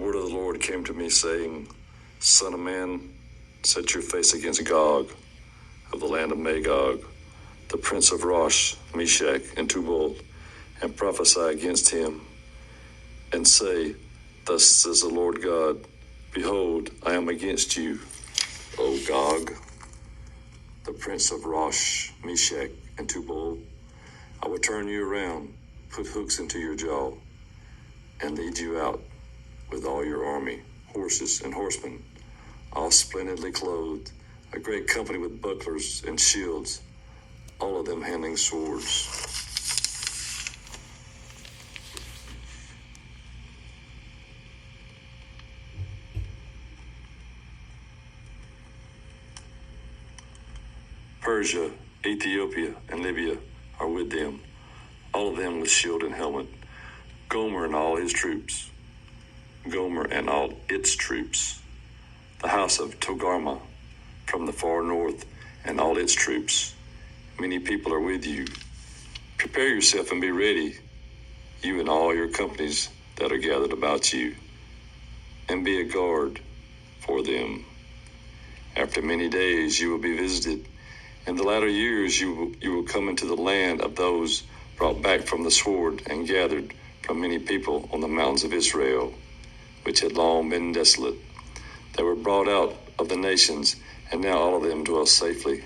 word of the Lord came to me, saying, Son of man, set your face against Gog of the land of Magog, the prince of Rosh, Meshach, and Tubal, and prophesy against him, and say, Thus says the Lord God, Behold, I am against you, O Gog, the prince of Rosh, Meshach, and Tubal. I will turn you around, put hooks into your jaw, and lead you out with all your army, horses and horsemen, all splendidly clothed, a great company with bucklers and shields, all of them handling swords. Persia, Ethiopia, and Libya are with them, all of them with shield and helmet. Gomer and all his troops. Gomer and all its troops. The house of Togarmah from the far north and all its troops. Many people are with you. Prepare yourself and be ready, you and all your companies that are gathered about you, and be a guard for them. After many days you will be visited. In the latter years you will come into the land of those brought back from the sword and gathered from many people on the mountains of Israel, which had long been desolate. They were brought out of the nations, and now all of them dwell safely.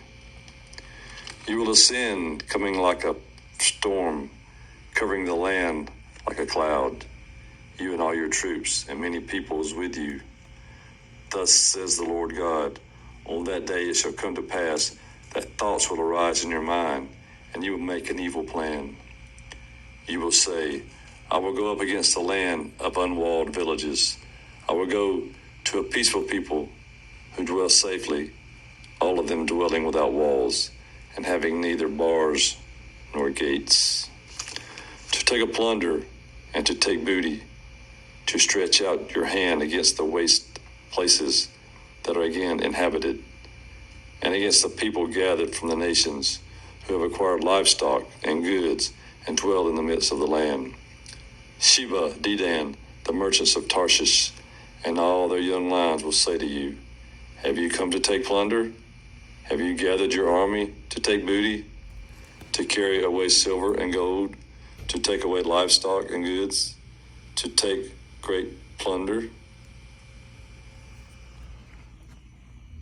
You will ascend, coming like a storm, covering the land like a cloud, you and all your troops, and many peoples with you. Thus says the Lord God, on that day it shall come to pass that thoughts will arise in your mind, and you will make an evil plan. You will say, I will go up against the land of unwalled villages. I will go to a peaceful people who dwell safely, all of them dwelling without walls and having neither bars nor gates. To take a plunder and to take booty, to stretch out your hand against the waste places that are again inhabited, and against the people gathered from the nations who have acquired livestock and goods and dwell in the midst of the land. Sheba, Dedan, the merchants of Tarshish, and all their young lions will say to you, Have you come to take plunder? Have you gathered your army to take booty, to carry away silver and gold, to take away livestock and goods, to take great plunder?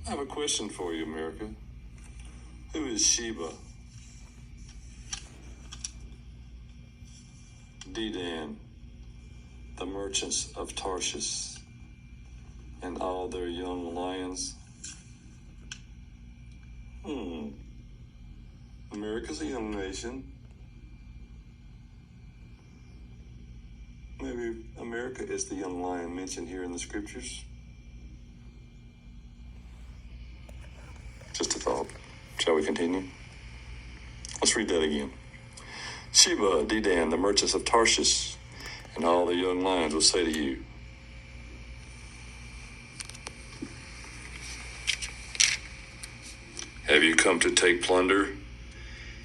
I have a question for you, America. Who is Sheba, Dedan, the merchants of Tarshish, and all their young lions? America's a young nation. Maybe America is the young lion mentioned here in the scriptures. Just a thought. Shall we continue? Let's read that again. Sheba, Dedan, the merchants of Tarshish, and all the young lions will say to you, Have you come to take plunder?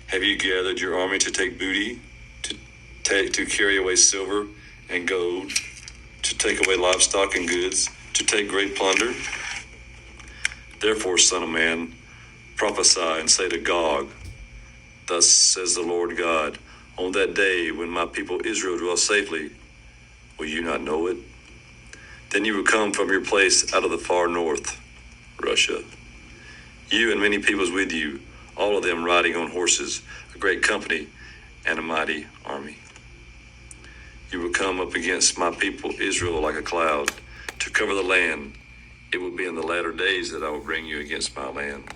Have you gathered your army to take booty, to carry away silver and gold, to take away livestock and goods, to take great plunder? Therefore, son of man, prophesy and say to Gog, Thus says the Lord God, on that day when my people Israel dwell safely, will you not know it? Then you will come from your place out of the far north, Russia, you and many peoples with you, all of them riding on horses, a great company and a mighty army. You will come up against my people Israel like a cloud to cover the land. It will be in the latter days that I will bring you against my land,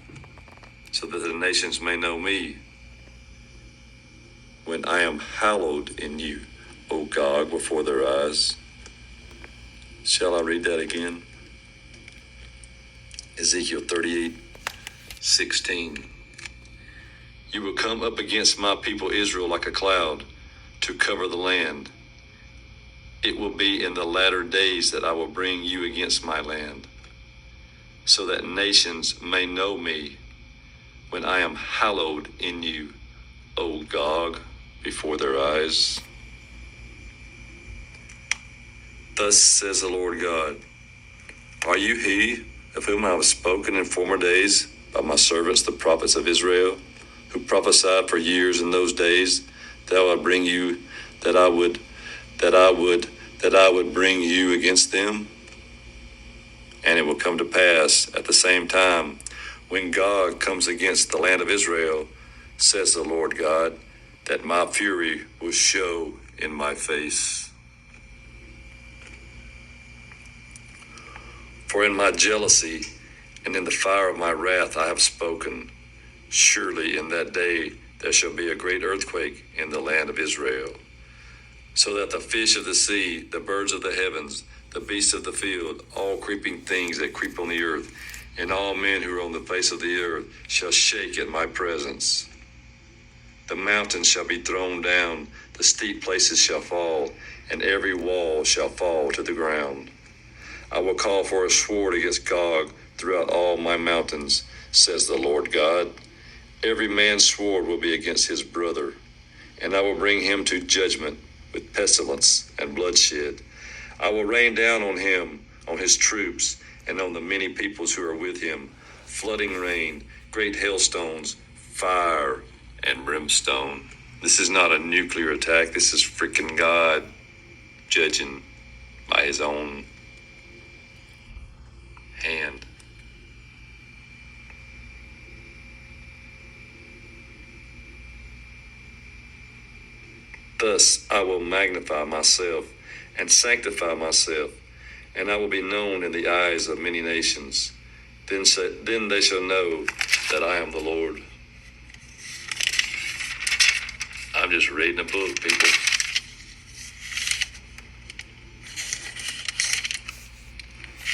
so that the nations may know me when I am hallowed in you, O Gog, before their eyes. Shall I read that again? Ezekiel 38:16. You will come up against my people Israel like a cloud to cover the land. It will be in the latter days that I will bring you against my land, so that nations may know me when I am hallowed in you, O Gog, before their eyes. Thus says the Lord God, are you he of whom I have spoken in former days by my servants the prophets of Israel, who prophesied for years in those days that I would bring you, that I would bring you against them? And it will come to pass at the same time, when God comes against the land of Israel, says the Lord God, that my fury will show in my face. For in my jealousy and in the fire of my wrath I have spoken. Surely in that day there shall be a great earthquake in the land of Israel, so that the fish of the sea, the birds of the heavens, the beasts of the field, all creeping things that creep on the earth, and all men who are on the face of the earth shall shake at my presence. The mountains shall be thrown down, the steep places shall fall, and every wall shall fall to the ground. I will call for a sword against Gog throughout all my mountains, says the Lord God. Every man's sword will be against his brother, and I will bring him to judgment with pestilence and bloodshed. I will rain down on him, on his troops, and on the many peoples who are with him, flooding rain, great hailstones, fire, and brimstone. This is not a nuclear attack. This is freaking God judging by his own hand. Thus I will magnify myself and sanctify myself, and I will be known in the eyes of many nations. Then they shall know that I am the Lord. I'm just reading a book, people.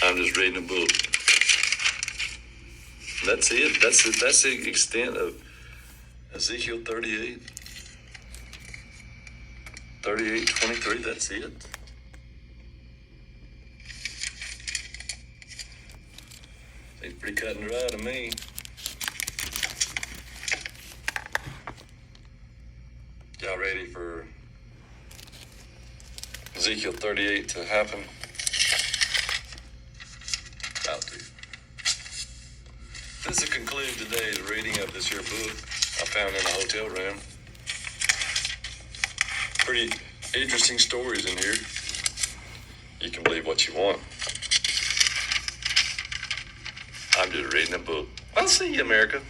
I'm just reading a book. That's it. That's the extent of Ezekiel 38. 38:23, that's it. Seems pretty cut and dry to me. Y'all ready for Ezekiel 38 to happen? About to. This will conclude today's reading of this here book I found in a hotel room. Pretty interesting stories in here. You can believe what you want. I'm just reading a book. I'll see you, America.